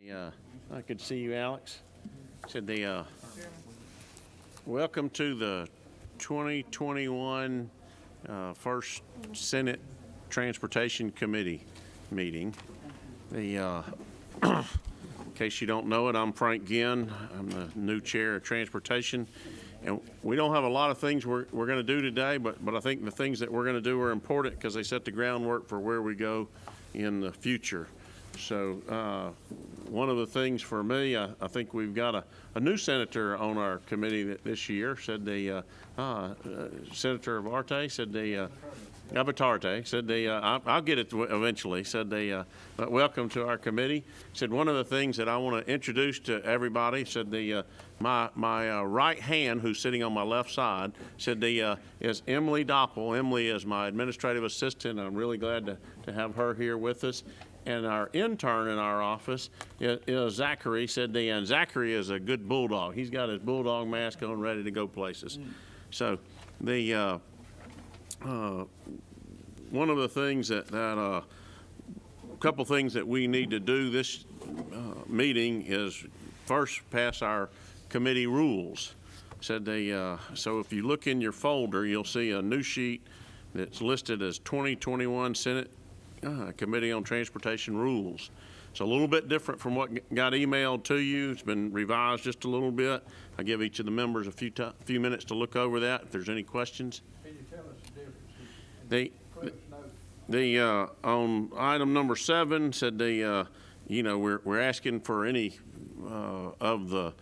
Yeah, I could see you, Alex. Said welcome to the 2021 First Senate Transportation Committee meeting. In case you don't know it, I'm Frank Ginn. I'm the new chair of Transportation. And we don't have a lot of things we're going to do today, but I think the things that we're going to do are important because they set the groundwork for where we go in the future. So one of the things for me, I think we've got a new senator on our committee this year. Said Senator Avatarte said I'll get it eventually. Said welcome to our committee. Said one of the things that I want to introduce to everybody. Said my right hand, who's sitting on my left side, said is Emily Doppel. Emily is my administrative assistant. I'm really glad to have her here with us. And our intern in our office is Zachary. Said and Zachary is a good bulldog. He's got his bulldog mask on, ready to go places. So one of the things a couple things that we need to do this meeting is first pass our committee rules. Said so if you look in your folder, you'll see a new sheet that's listed as 2021 Senate Committee on Transportation Rules. It's a little bit different from what got emailed to you. It's been revised just a little bit. I give each of the members a few minutes to look over that if there's any questions. Can you tell us the difference? On item number 7 said we're asking for any of the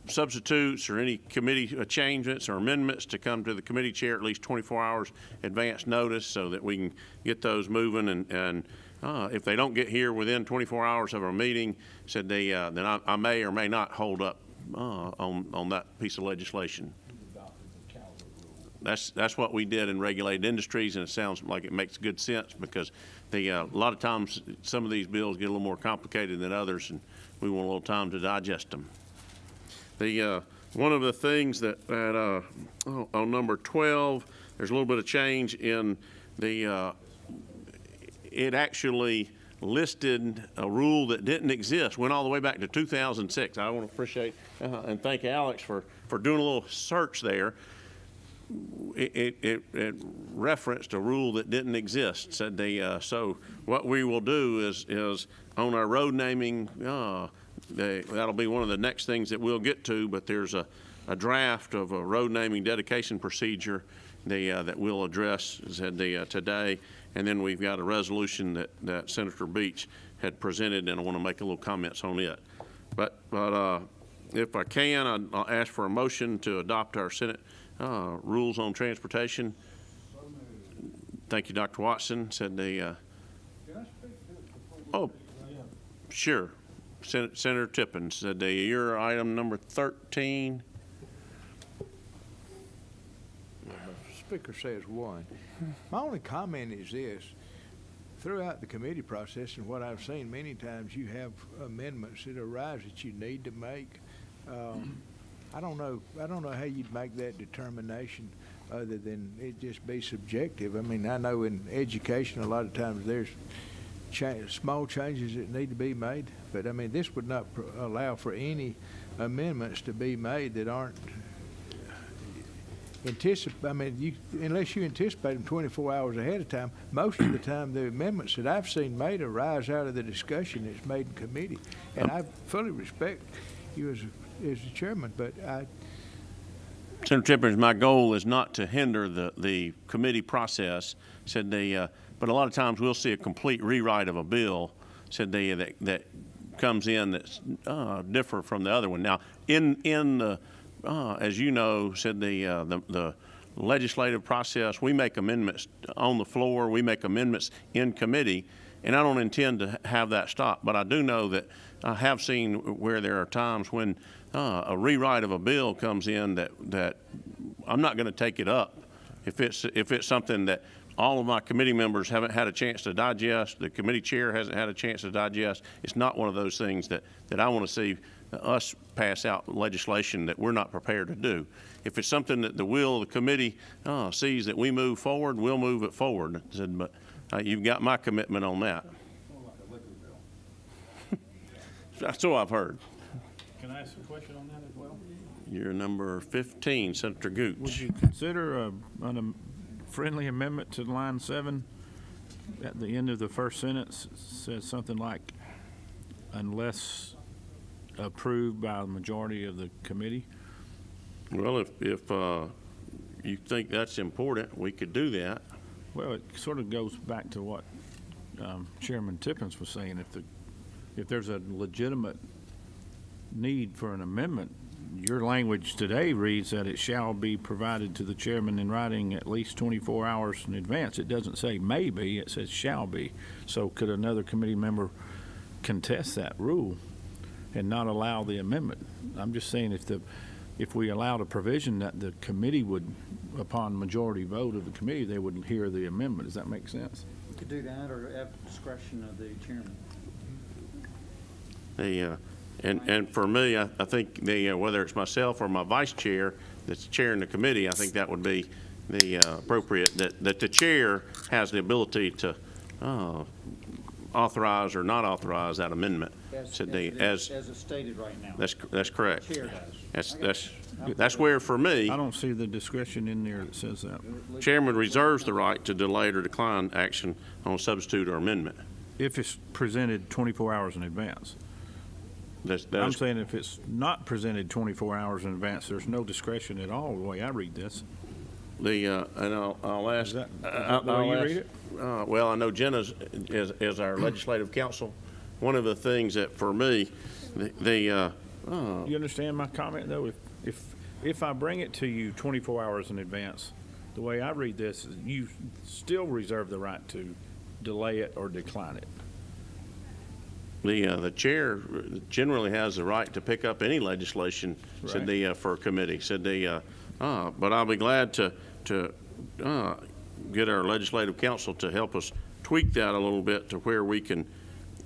substitutes or any committee changements or amendments to come to the committee chair at least 24 hours advance notice so that we can get those moving. And if they don't get here within 24 hours of our meeting, said then I may or may not hold up on that piece of legislation. That's what we did in regulated industries, and it sounds like it makes good sense because a lot of times some of these bills get a little more complicated than others, and we want a little time to digest them. One of the things that on number 12, there's a little bit of change in it actually listed a rule that didn't exist, went all the way back to 2006. I want to appreciate and thank Alex for doing a little search there. It referenced a rule that didn't exist. Said so what we will do is on our road naming, that'll be one of the next things that we'll get to, but there's a draft of a road naming dedication procedure that we'll address today, and then we've got a resolution that Senator Beach had presented, and I want to make a little comments on it. But if I can, I'll ask for a motion to adopt our Senate rules on transportation. Thank you, Dr. Watson. Said Can I speak to it before? Oh, sure. Senator Tippins said you're item number 13. The speaker says 1. My only comment is this. Throughout the committee process and what I've seen many times, you have amendments that arise that you need to make. I don't know how you'd make that determination other than it just be subjective. I mean, I know in education a lot of times there's small changes that need to be made, but I mean this would not allow for any amendments to be made that aren't unless you anticipate them 24 hours ahead of time. Most of the time the amendments that I've seen made arise out of the discussion that's made in committee, and I fully respect you as the chairman, but Senator Tippins, my goal is not to hinder the committee process. Said but a lot of times we'll see a complete rewrite of a bill. Said that comes in that's different from the other one. Now, in the as you know, said the legislative process, we make amendments on the floor. We make amendments in committee, and I don't intend to have that stop. But I do know that I have seen where there are times when a rewrite of a bill comes in that I'm not going to take it up if it's something that all of my committee members haven't had a chance to digest, the committee chair hasn't had a chance to digest. It's not one of those things that I want to see us pass out legislation that we're not prepared to do. If it's something that the will of the committee sees that we move forward, we'll move it forward. But you've got my commitment on that. That's all I've heard. Can I ask a question on that as well? You're number 15, Senator Would Gooch. you consider a friendly amendment to line 7? At the end of the first sentence, it says something like, unless approved by the majority of the committee? Well, if you think that's important, we could do that. Well, it sort of goes back to what Chairman Tippins was saying. If there's a legitimate need for an amendment, your language today reads that it shall be provided to the chairman in writing at least 24 hours in advance. It doesn't say may be, it says shall be. So could another committee member contest that rule and not allow the amendment? I'm just saying if we allowed a provision that the committee would, upon majority vote of the committee, they would hear the amendment. Does that make sense? You could do that or at the discretion of the chairman. And for me, I think whether it's myself or my vice chair that's chairing the committee, I think that would be the appropriate, that the chair has the ability to authorize or not authorize that amendment. As it's stated right now. That's correct. Chair does. That's where, for me, I don't see the discretion in there that says that. chairman reserves the right to delay or decline action on substitute or amendment. If it's presented 24 hours in advance. I'm saying if it's not presented 24 hours in advance, there's no discretion at all, the way I read this. And I'll ask. Is that the way you read it? Well, I know Jenna is our legislative counsel. One of the things that, for me, You understand my comment, though? If I bring it to you 24 hours in advance, the way I read this, is you still reserve the right to delay it or decline it. the chair generally has the right to pick up any legislation, said for a committee. But I'll be glad to get our legislative counsel to help us tweak that a little bit to where we can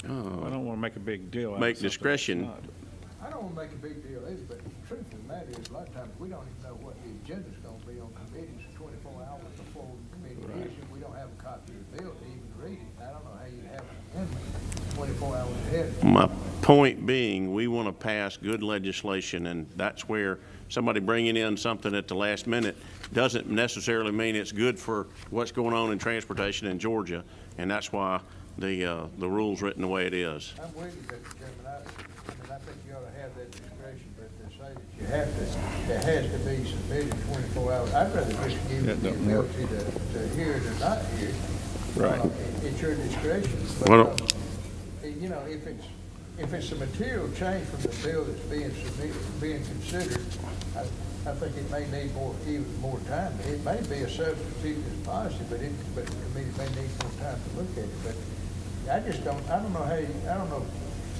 I don't want to make a big deal out of make something discretion. that's not. I don't want to make a big deal either, but the truth of the matter is, a lot of times, we don't even know what the agenda's going to be on committees 24 hours before the committee is, and we don't have a copy of the bill to even read it. I don't know how you have an amendment 24 hours ahead. My point being, we want to pass good legislation, and that's where somebody bringing in something at the last minute doesn't necessarily mean it's good for what's going on in transportation in Georgia, and that's why the rule's written the way it is. I'm with you, Mr. Chairman. I think you ought to have that discretion, but to say that you have to, it has to be submitted 24 hours. I'd rather just give you the ability to hear it or not hear it. Right. It's your discretion. But, Well, you know, if it's a material change from the bill that's being considered, I think it may need even more time. It may be a substitute that's positive, but the committee may need more time to look at it. But I don't know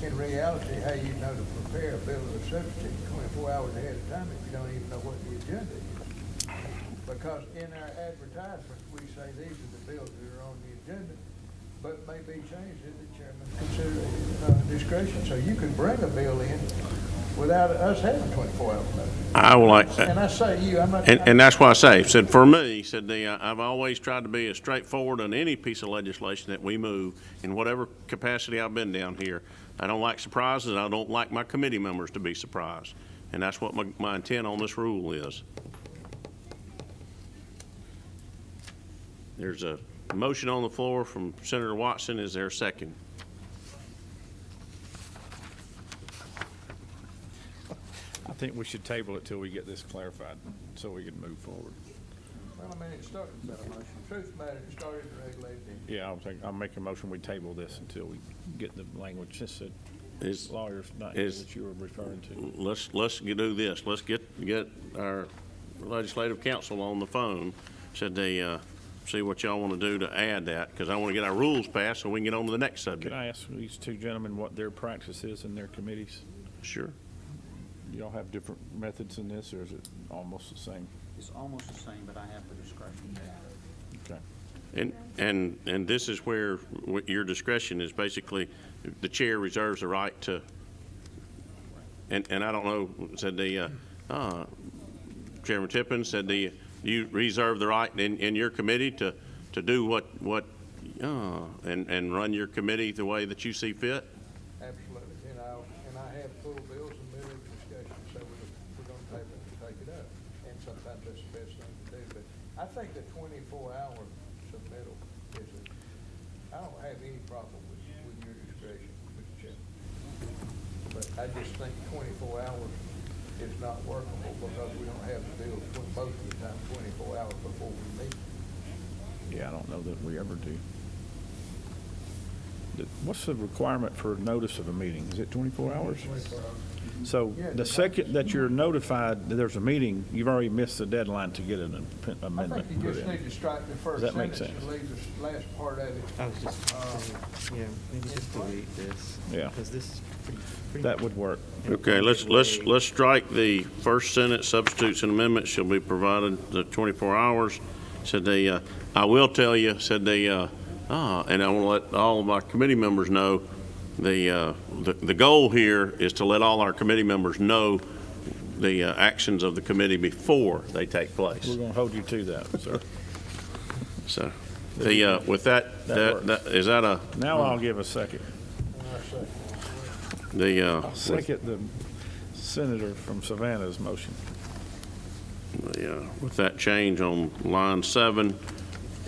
in reality how you know to prepare a bill of a substitute 24 hours ahead of time if you don't even know what the agenda is. Because in our advertisements, we say these are the bills that are on the agenda, but may be changed at the chairman's discretion. So you could bring a bill in without us having 24 hours notice. I will like And I say you, I'm not. And that's why I say, said for me, I've always tried to be as straightforward on any piece of legislation that we move in whatever capacity I've been down here. I don't like surprises. I don't like my committee members to be surprised. And that's what my intent on this rule is. There's a motion on the floor from Senator Watson. Is there a second? I think we should table it till we get this clarified, so we can move forward. Well, I mean, it started, truth of the matter, it started to regulate it. Yeah, I'll make a motion, we table this until we get the language, since the Is- lawyer's not here is- that you were referring to. Let's do this. Let's get our legislative counsel on the phone. See what y'all want to do to add that, because I want to get our rules passed so we can get on to the next subject. Can I ask these two gentlemen what their practice is in their committees? Sure. Do y'all have different methods in this, or is it almost the same? It's almost the same, but I have the discretion. Okay. And this is where your discretion is basically, the chair reserves the right to, and I don't know, said Chairman Tippins said you reserve the right in your committee to do what and run your committee the way that you see fit? Absolutely, and best thing to do, but I think the 24-hour submittal is I don't have any problem with your discretion, Mr. Chairman. But I just think 24 hours is not workable because we don't have to deal most of the time 24 hours before we meet. Yeah, I don't know that we ever do. What's the requirement for notice of a meeting? Is it 24 hours? 24 hours. So Yeah, the second that you're notified that there's a meeting, you've already missed the deadline to get an I amendment think you put just in. need to strike the first Does that make sentence and sense? leave the last part of it. I was just saying, yeah, maybe just delete this. Yeah. Because this is pretty. That would work. Okay, let's strike the first sentence, substitutes and amendments shall be provided the 24 hours. Said they, I will tell you, said they, and I want to let all of my committee members know, the goal here is to let all our committee members know the actions of the committee before they take We're place. going to hold you to that, sir. So, with that, That that, is that a, Now I'll give a second. the, Second the senator from Savannah's motion. with that change on line 7,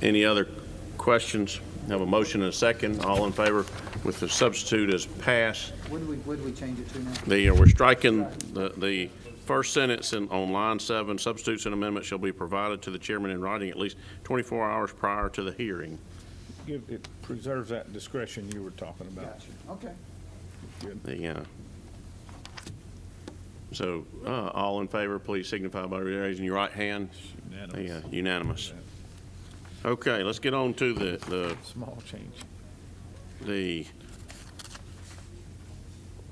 any other questions? Have a motion and a second. All in favor with the substitute as pass. What do we change it to now? We're striking the first sentence on line 7, substitutes and amendments shall be provided to the chairman in writing at least 24 hours prior to the hearing. It preserves that discretion you were talking about. Gotcha, okay. So, all in favor, please signify by raising your right hand. Unanimous. Unanimous. Okay, let's get on to the Small change.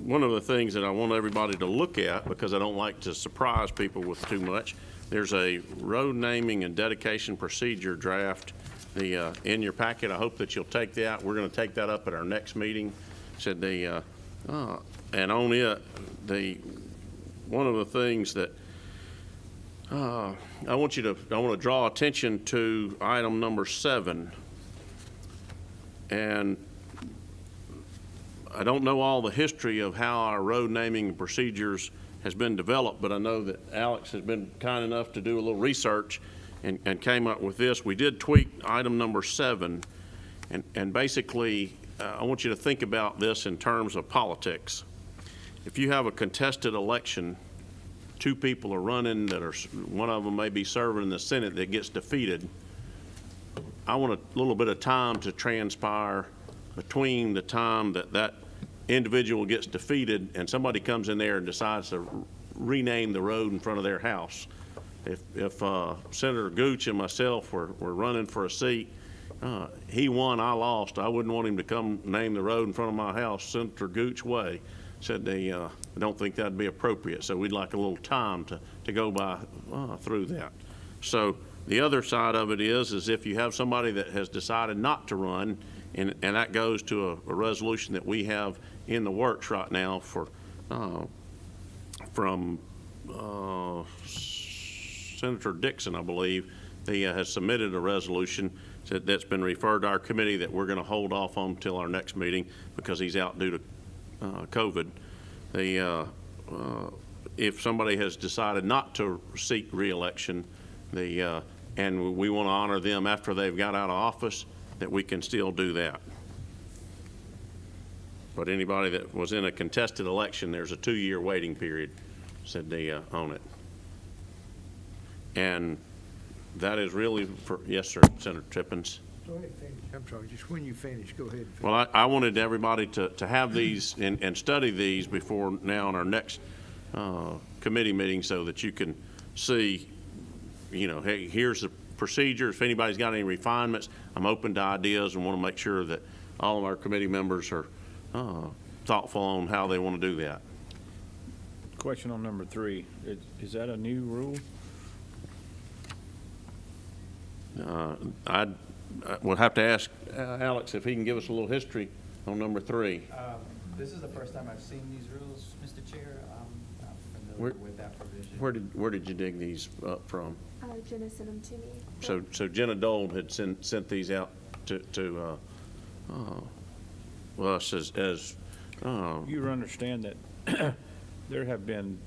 one of the things that I want everybody to look at, because I don't like to surprise people with too much, there's a road naming and dedication procedure draft in your packet. I hope that you'll take that. We're going to take that up at our next meeting. Said and on it, one of the things that I want to draw attention to item number 7. And I don't know all the history of how our road naming procedures has been developed, but I know that Alex has been kind enough to do a little research and came up with this. We did tweak item number 7, and basically, I want you to think about this in terms of politics. If you have a contested election, 2 people are running that are, one of them may be serving in the Senate that gets defeated, I want a little bit of time to transpire between the time that individual gets defeated and somebody comes in there and decides to rename the road in front of their house. If Senator Gooch and myself were running for a seat, he won, I lost, I wouldn't want him to come name the road in front of my house Senator Gooch Way. Said they don't think that'd be appropriate, so we'd like a little time to go by through that. So the other side of it is if you have somebody that has decided not to run, and that goes to a resolution that we have in the works right now from Senator Dixon, I believe. He has submitted a resolution that's been referred to our committee that we're going to hold off on until our next meeting because he's out due to COVID. If somebody has decided not to seek reelection, and we want to honor them after they've got out of office, that we can still do that. But anybody that was in a contested election, there's a 2-year waiting period, said they on it. And that is really for, yes, sir, Senator Tippins. Go ahead, finish. I'm sorry, just when you finish, go ahead. and finish. Well, I wanted everybody to have these and study these before now in our next committee meeting so that you can see, hey, here's the procedure. If anybody's got any refinements, I'm open to ideas and want to make sure that all of our committee members are thoughtful on how they want to do that. Question on number 3, is that a new rule? I would have to ask Alex if he can give us a little history on number 3. This is the first time I've seen these rules, Mr. Chair. I'm not Where- familiar with that provision. Where did you dig these up from? Jenna sent them to me. So Jenna Dole had sent these out to us as You understand that there have been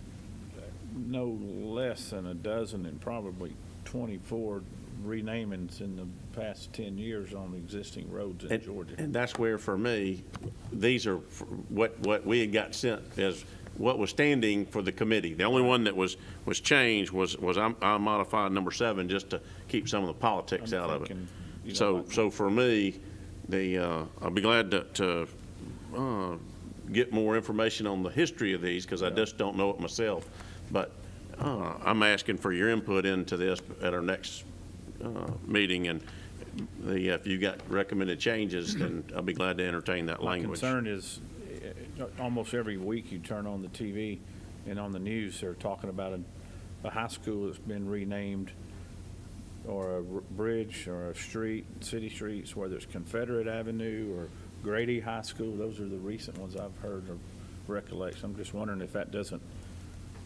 no less than a dozen and probably 24 renamings in the past 10 years on existing roads in Georgia. And that's where, for me, these are what we had got sent as what was standing for the committee. The only one that was changed was I modified number 7 just to keep some of the politics I'm out of it. thinking, you know, So for me, I'll be glad to get more information on the history of these, because I just don't know it myself. But I'm asking for your input into this at our next meeting, and if you got recommended changes, then I'll be glad to entertain that My language. concern is, almost every week you turn on the TV and on the news, they're talking about a high school that's been renamed, or a bridge, or a street, city streets, whether it's Confederate Avenue or Grady High School. Those are the recent ones I've heard or recollects. I'm just wondering if that doesn't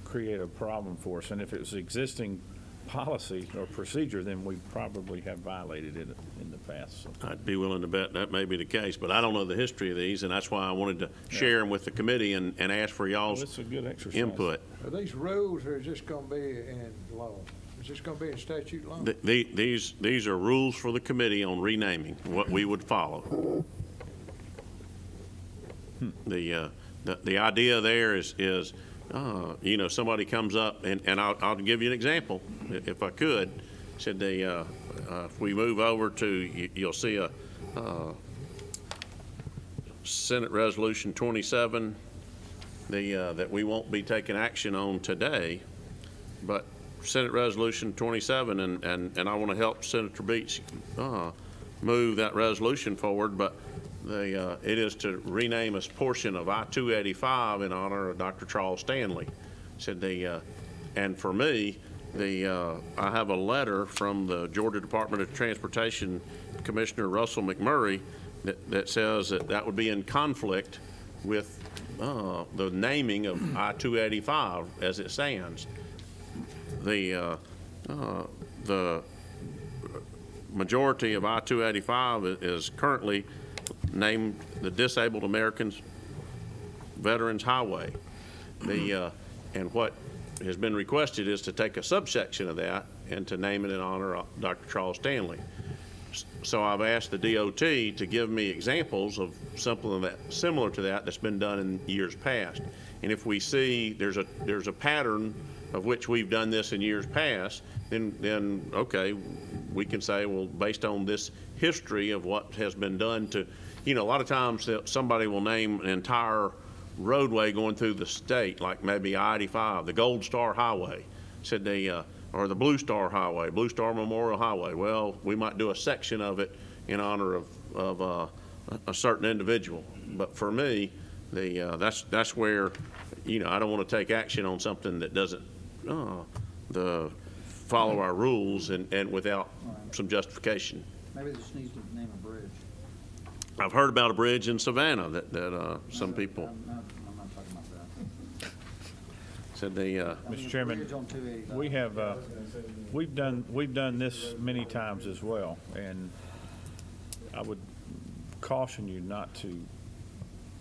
create a problem for us. And if it was existing policy or procedure, then we probably have violated it in the past. So. I'd be willing to bet that may be the case, but I don't know the history of these, and that's why I wanted to share them with the committee and ask for Well, y'all's it's a good exercise. input. Are these rules, or is this gonna be in law? Is this gonna be in statute law? These are rules for the committee on renaming, what we would follow. The idea there is somebody comes up, and I'll give you an example, if I could. Said if we move over to, you'll see a Senate Resolution 27 that we won't be taking action on today, but Senate Resolution 27, and I want to help Senator Beach move that resolution forward, but it is to rename a portion of I-285 in honor of Dr. Charles Stanley. Said and for me, I have a letter from the Georgia Department of Transportation Commissioner Russell McMurray that says that would be in conflict with the naming of I-285 as it stands. The majority of I-285 is currently named the Disabled Americans Veterans Highway. And what has been requested is to take a subsection of that and to name it in honor of Dr. Charles Stanley. So I've asked the DOT to give me examples of something similar to that that's been done in years past. And if we see there's a pattern of which we've done this in years past, then okay, we can say, well, based on this history of what has been done to, a lot of times somebody will name an entire roadway going through the state, like maybe I-85, the Gold Star Highway, said or the Blue Star Highway, Blue Star Memorial Highway. Well, we might do a section of it in honor of a certain individual. But for me, that's where, I don't want to take action on something that doesn't follow our rules and without some justification. Maybe it just needs to name a bridge. I've heard about a bridge in Savannah that some people I'm not talking about that. said they. I mean, Mr. a Chairman, bridge on 285. we have, we've done this many times as well, and I would caution you not to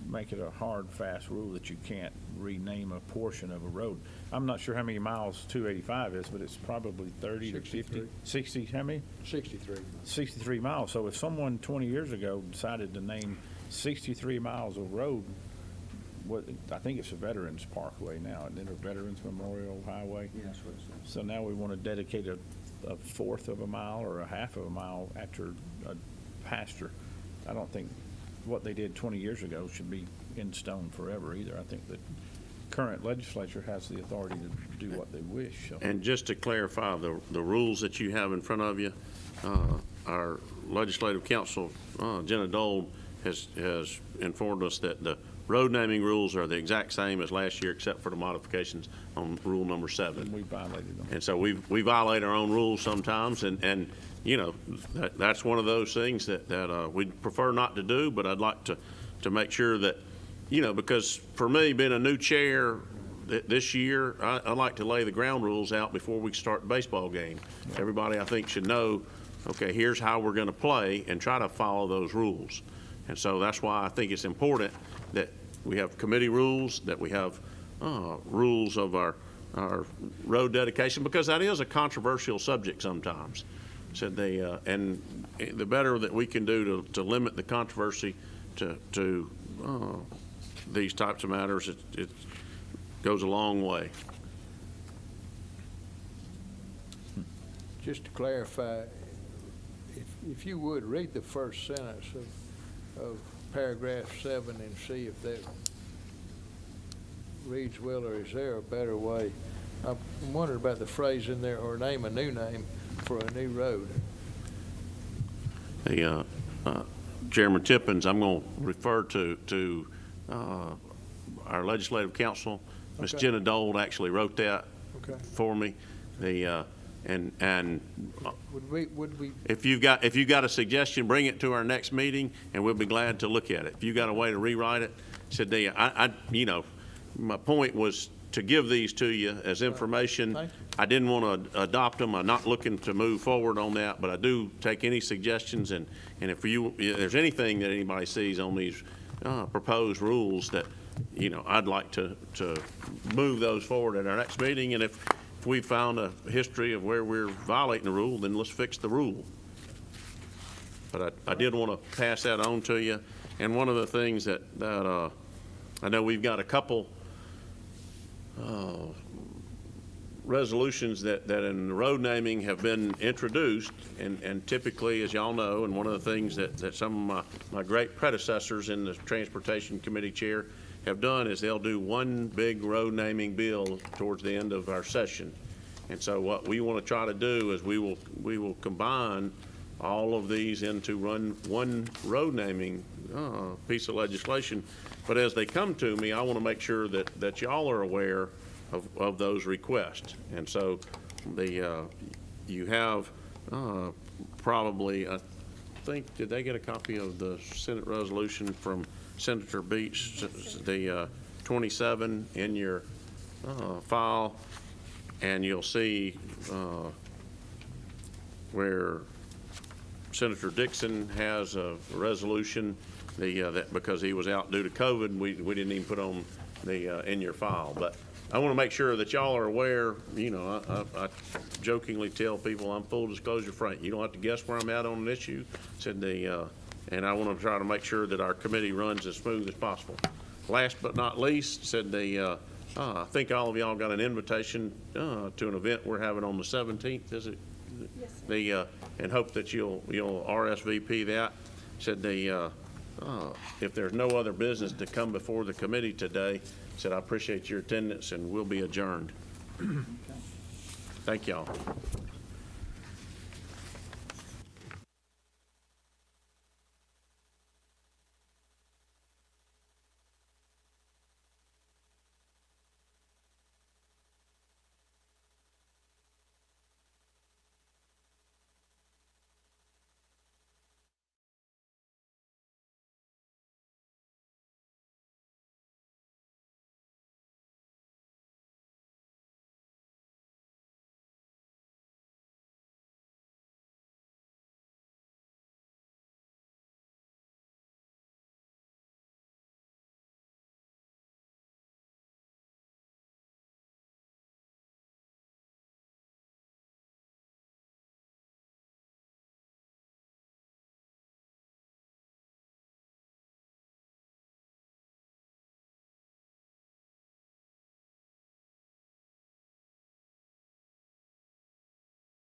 make it a hard, fast rule that you can't rename a portion of a road. I'm not sure how many miles 285 is, but it's probably 30 to 50, 60, how many? 63. 63 miles. So if someone 20 years ago decided to name 63 miles of road, I think it's a Veterans Parkway now, isn't it, or Veterans Memorial Highway? Yeah, that's what it says. So now we want to dedicate a fourth of a mile or a half of a mile after a pasture. I don't think what they did 20 years ago should be in stone forever either. I think the current legislature has the authority to do what they wish. So. And just to clarify, the rules that you have in front of you, our legislative counsel, Jenna Dole, has informed us that the road naming rules are the exact same as last year, except for the modifications on rule number 7. And we violated them. And so we violate our own rules sometimes, and that's one of those things that we'd prefer not to do, but I'd like to make sure that, because for me, being a new chair this year, I like to lay the ground rules out before we start the baseball game. Everybody, I think, should know, okay, here's how we're going to play, and try to follow those rules. And so that's why I think it's important that we have committee rules, that we have rules of our our road dedication, because that is a controversial subject sometimes. Said they, and the better that we can do to limit the controversy to these types of matters, it goes a long way. Just to clarify, if you would, read the first sentence of paragraph 7 and see if that reads well, or is there a better way? I'm wondering about the phrase in there, or name a new name for a new road. The Chairman Tippins, I'm going to refer to our legislative counsel. Ms. Okay. Jenna Dole actually wrote that Okay. for me. The and Would we, if you've got a suggestion, bring it to our next meeting, and we'll be glad to look at it. If you got a way to rewrite it, said you know, my point was to give these to you as information. Thank you. I didn't want to adopt them. I'm not looking to move forward on that, but I do take any suggestions, and if there's anything that anybody sees on these proposed rules that, you know, I'd like to move those forward at our next meeting, and if we found a history of where we're violating the rule, then let's fix the rule. But I did want to pass that on to you. And one of the things that I know we've got a couple resolutions that in the road naming have been introduced, and typically, as y'all know, and one of the things that some of my great predecessors in the Transportation Committee chair have done is they'll do one big road naming bill towards the end of our session. And so what we want to try to do is we will combine all of these into one road naming piece of legislation. But as they come to me, I want to make sure that y'all are aware of those requests. And so you have probably, I think, did they get a copy of the Senate resolution from Senator Beach, the 27 in your file, and you'll see where Senator Dixon has a resolution that because he was out due to COVID, we didn't even put on the in your file. But I want to make sure that y'all are aware. You know, I jokingly tell people I'm full disclosure frank. You don't have to guess where I'm at on an issue. Said and I want to try to make sure that our committee runs as smooth as possible. Last but not least, said I think all of y'all got an invitation to an event we're having on the 17th. Is it? Yes, sir. And hope that you'll RSVP that. Said if there's no other business to come before the committee today, said I appreciate your attendance and we'll be adjourned. Thank y'all.